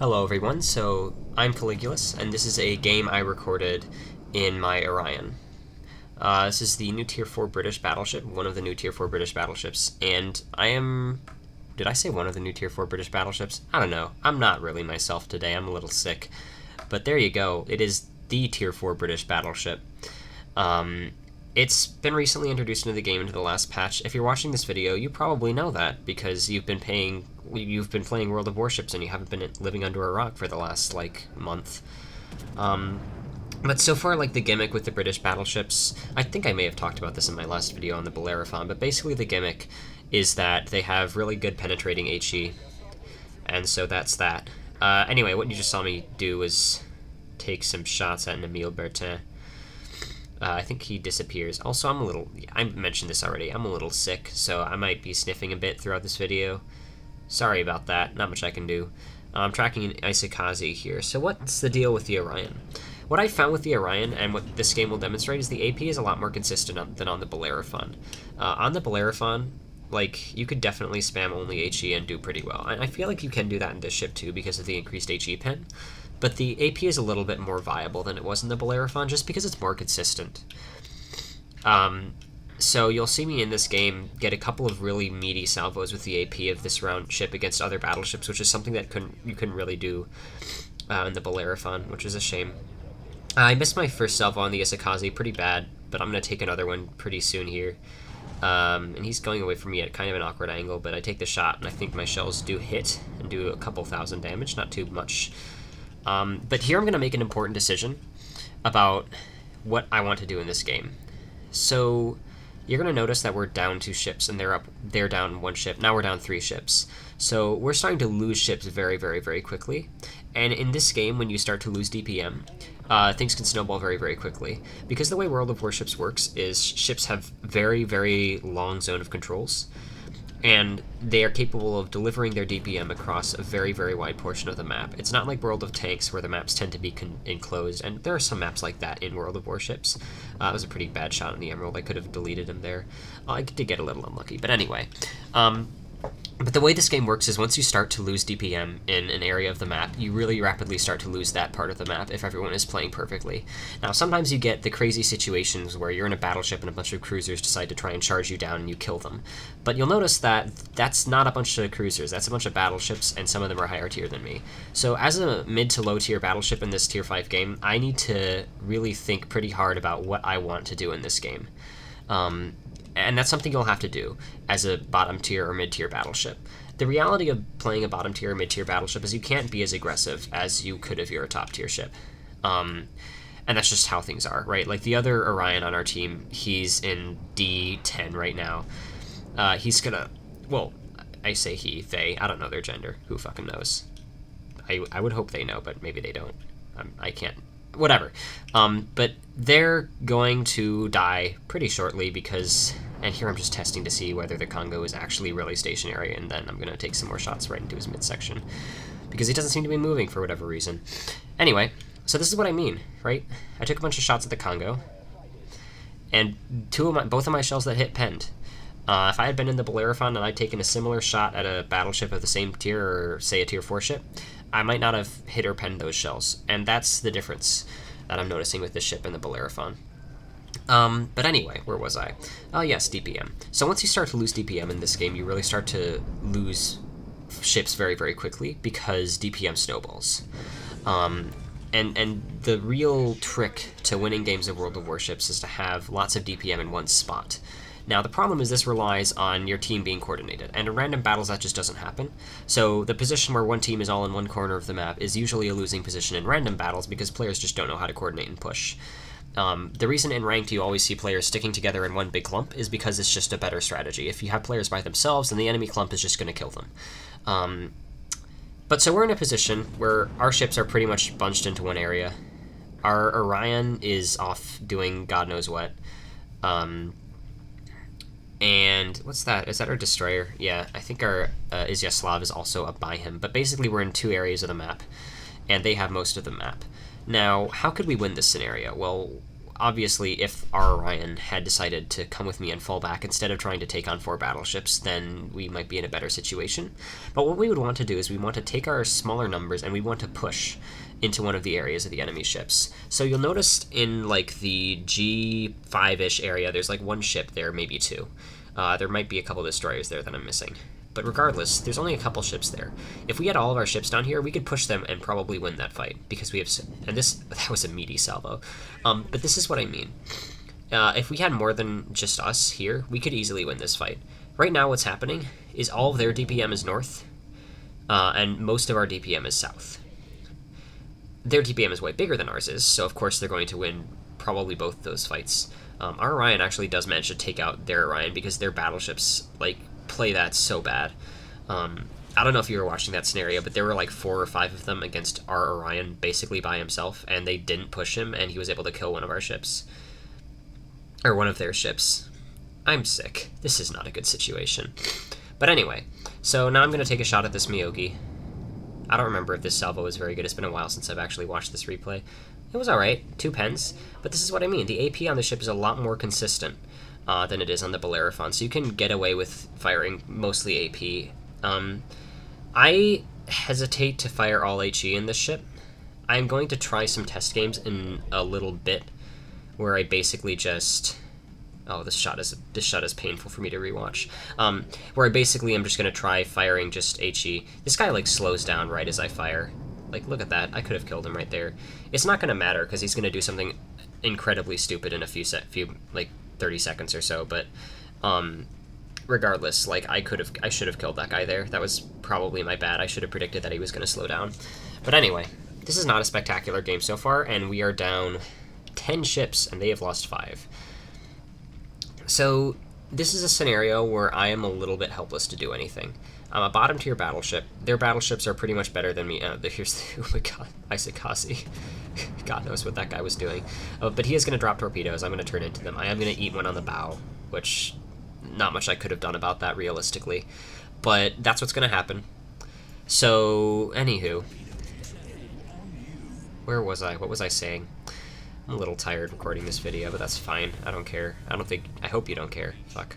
Hello everyone, so I'm Caligulus, and this is a game I recorded in my Orion. This is the new Tier 4 British battleship, one of the new Tier 4 British battleships, and I am... Did I say one of the new Tier 4 British battleships? I don't know. I'm not really myself today, I'm a little sick. But there you go, it is the Tier 4 British battleship. It's been recently introduced into the game into the last patch. If you're watching this video, you probably know that, because you've been playing World of Warships and you haven't been living under a rock for the last, month. But so far, the gimmick with the British battleships, I think I may have talked about this in my last video on the Bellerophon, but basically the gimmick is that they have really good penetrating HE, and so that's that. Anyway, what you just saw me do was take some shots at an Emile Bertin. I think he disappears. Also, I mentioned this already, I'm a little sick, so I might be sniffing a bit throughout this video. Sorry about that, not much I can do. I'm tracking an Isakaze here. So what's the deal with the Orion? What I found with the Orion, and what this game will demonstrate, is the AP is a lot more consistent than on the Bellerophon. On the Bellerophon, you could definitely spam only HE and do pretty well. And I feel like you can do that in this ship too because of the increased HE pen. But the AP is a little bit more viable than it was in the Bellerophon just because it's more consistent. So you'll see me in this game get a couple of really meaty salvos with the AP of this round ship against other battleships, which is something that you couldn't really do in the Bellerophon, which is a shame. I missed my first salvo on the Isakaze pretty bad, but I'm going to take another one pretty soon here. And he's going away from me at kind of an awkward angle, but I take the shot, and I think my shells do hit and do a couple thousand damage, not too much. But here I'm going to make an important decision about what I want to do in this game. So you're going to notice that we're down 2 ships, and they're down 1 ship. Now we're down 3 ships. So we're starting to lose ships very, very, very quickly. And in this game, when you start to lose DPM, things can snowball very, very quickly. Because the way World of Warships works is ships have very, very long zone of controls, and they are capable of delivering their DPM across a very, very wide portion of the map. It's not like World of Tanks, where the maps tend to be enclosed, and there are some maps like that in World of Warships. It was a pretty bad shot on the Emerald. I could have deleted him there. I did get a little unlucky, but anyway. But the way this game works is once you start to lose DPM in an area of the map, you really rapidly start to lose that part of the map if everyone is playing perfectly. Now, sometimes you get the crazy situations where you're in a battleship and a bunch of cruisers decide to try and charge you down and you kill them. But you'll notice that that's not a bunch of cruisers, that's a bunch of battleships, and some of them are higher tier than me. So as a mid to low tier battleship in this tier 5 game, I need to really think pretty hard about what I want to do in this game. And that's something you'll have to do as a bottom tier or mid tier battleship. The reality of playing a bottom tier or mid tier battleship is you can't be as aggressive as you could if you're a top tier ship. And that's just how things are, right? Like the other Orion on our team, he's in D10 right now. He's gonna, well, I say he, they, I don't know their gender. Who fucking knows? I would hope they know, but maybe they don't. I can't. Whatever. But they're going to die pretty shortly because, and here I'm just testing to see whether the Congo is actually really stationary, and then I'm going to take some more shots right into his midsection because he doesn't seem to be moving for whatever reason. Anyway, so this is what I mean, right? I took a bunch of shots at the Congo, and both of my shells that hit penned. If I had been in the Bellerophon and I'd taken a similar shot at a battleship of the same tier, or say a tier 4 ship, I might not have hit or penned those shells, and that's the difference that I'm noticing with this ship and the Bellerophon. But anyway, where was I? Oh yes, DPM. So once you start to lose DPM in this game, you really start to lose ships very, very quickly because DPM snowballs. And the real trick to winning games of World of Warships is to have lots of DPM in one spot. Now, the problem is this relies on your team being coordinated, and in random battles that just doesn't happen. So the position where one team is all in one corner of the map is usually a losing position in random battles because players just don't know how to coordinate and push. The reason in ranked you always see players sticking together in one big clump is because it's just a better strategy. If you have players by themselves, then the enemy clump is just going to kill them. But so we're in a position where our ships are pretty much bunched into one area. Our Orion is off doing God knows what. And what's that? Is that our destroyer? Yeah, I think our Izyaslav is also up by him. But basically we're in 2 areas of the map, and they have most of the map. Now, how could we win this scenario? Well, obviously, if our Orion had decided to come with me and fall back instead of trying to take on 4 battleships, then we might be in a better situation. But what we would want to do is we want to take our smaller numbers and we want to push into one of the areas of the enemy ships. So you'll notice in like the G5-ish area, there's like 1 ship there, maybe 2. There might be a couple destroyers there that I'm missing. But regardless, there's only a couple ships there. If we had all of our ships down here, we could push them and probably win that fight, because we have... And that was a meaty salvo. But this is what I mean. If we had more than just us here, we could easily win this fight. Right now what's happening is all of their DPM is north, and most of our DPM is south. Their DPM is way bigger than ours is, so of course they're going to win probably both those fights. Our Orion actually does manage to take out their Orion because their battleships, like, play that so bad. I don't know if you were watching that scenario, but there were like 4 or 5 of them against our Orion basically by himself, and they didn't push him, and he was able to kill one of our ships. Or one of their ships. I'm sick. This is not a good situation. But anyway, so now I'm going to take a shot at this Miyogi. I don't remember if this salvo was very good. It's been a while since I've actually watched this replay. It was alright, 2 pens, but this is what I mean. The AP on the ship is a lot more consistent than it is on the Bellerophon, so you can get away with firing mostly AP. I hesitate to fire all HE in this ship. I'm going to try some test games in a little bit, where I basically just... Oh, this shot is painful for me to rewatch. Where I basically am just going to try firing just HE. This guy, like, slows down right as I fire. Like, look at that. I could have killed him right there. It's not going to matter, because he's going to do something incredibly stupid in a few like, 30 seconds or so, but, regardless, like, I should have killed that guy there. That was probably my bad. I should have predicted that he was going to slow down. But anyway, this is not a spectacular game so far, and we are down 10 ships, and they have lost 5. So this is a scenario where I am a little bit helpless to do anything. I'm a bottom tier battleship. Their battleships are pretty much better than me. Here's oh my god, Isakasi. God knows what that guy was doing. But he is going to drop torpedoes. I'm going to turn into them. I am going to eat one on the bow, which not much I could have done about that realistically. But that's what's going to happen. So, anywho. Where was I? What was I saying? I'm a little tired recording this video, but that's fine. I don't care. I hope you don't care. Fuck.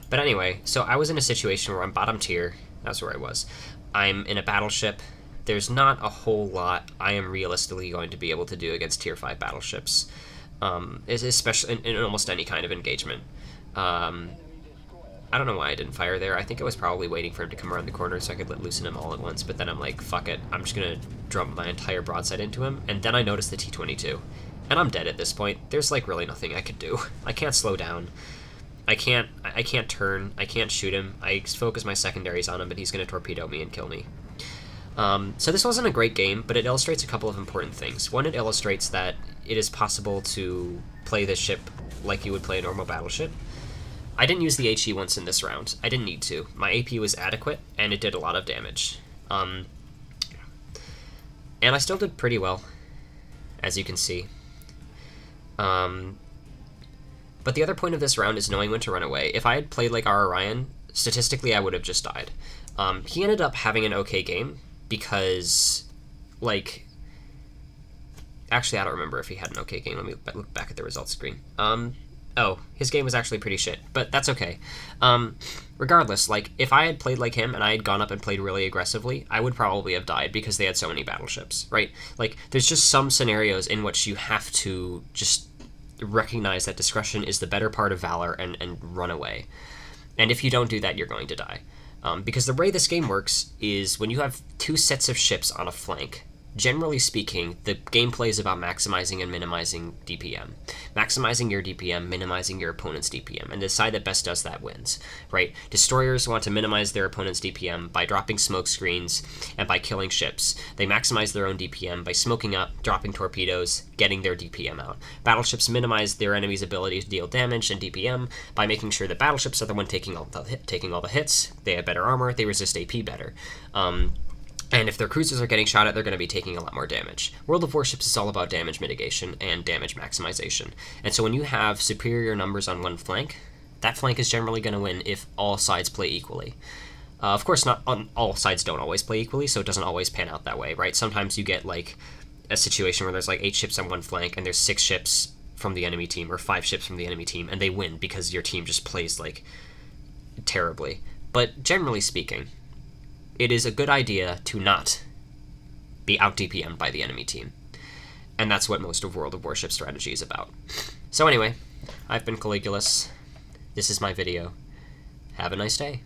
But anyway, so I was in a situation where I'm bottom tier. That's where I was. I'm in a battleship. There's not a whole lot I am realistically going to be able to do against tier 5 battleships, especially in almost any kind of engagement. I don't know why I didn't fire there. I think I was probably waiting for him to come around the corner so I could loosen him all at once, but then I'm like, fuck it, I'm just gonna drum my entire broadside into him, and then I noticed the T-22. And I'm dead at this point. There's like really nothing I could do. I can't slow down. I can't turn. I can't shoot him. I focus my secondaries on him, but he's gonna torpedo me and kill me. So this wasn't a great game, but it illustrates a couple of important things. One, it illustrates that it is possible to play this ship like you would play a normal battleship. I didn't use the HE once in this round. I didn't need to. My AP was adequate, and it did a lot of damage. And I still did pretty well, as you can see. But the other point of this round is knowing when to run away. If I had played like our Orion, statistically I would have just died. He ended up having an okay game, because, like... Actually, I don't remember if he had an okay game. Let me look back at the results screen. Oh, his game was actually pretty shit, but that's okay. Regardless, like, if I had played like him and I had gone up and played really aggressively, I would probably have died because they had so many battleships, right? Like, there's just some scenarios in which you have to just recognize that discretion is the better part of valor and run away. And if you don't do that, you're going to die. Because the way this game works is when you have 2 sets of ships on a flank, generally speaking, the gameplay is about maximizing and minimizing DPM. Maximizing your DPM, minimizing your opponent's DPM, and the side that best does that wins, right? Destroyers want to minimize their opponent's DPM by dropping smoke screens and by killing ships. They maximize their own DPM by smoking up, dropping torpedoes, getting their DPM out. Battleships minimize their enemy's ability to deal damage and DPM by making sure that battleships are the one taking all the hits. They have better armor, they resist AP better. And if their cruisers are getting shot at, they're going to be taking a lot more damage. World of Warships is all about damage mitigation and damage maximization. And so when you have superior numbers on one flank, that flank is generally going to win if all sides play equally. Of course, not all sides don't always play equally, so it doesn't always pan out that way, right? Sometimes you get, like, a situation where there's like 8 ships on one flank and there's 6 ships from the enemy team or 5 ships from the enemy team, and they win because your team just plays like terribly. But generally speaking, it is a good idea to not be out DPM'd by the enemy team. And that's what most of World of Warship strategy is about. So anyway, I've been Caligulus. This is my video. Have a nice day.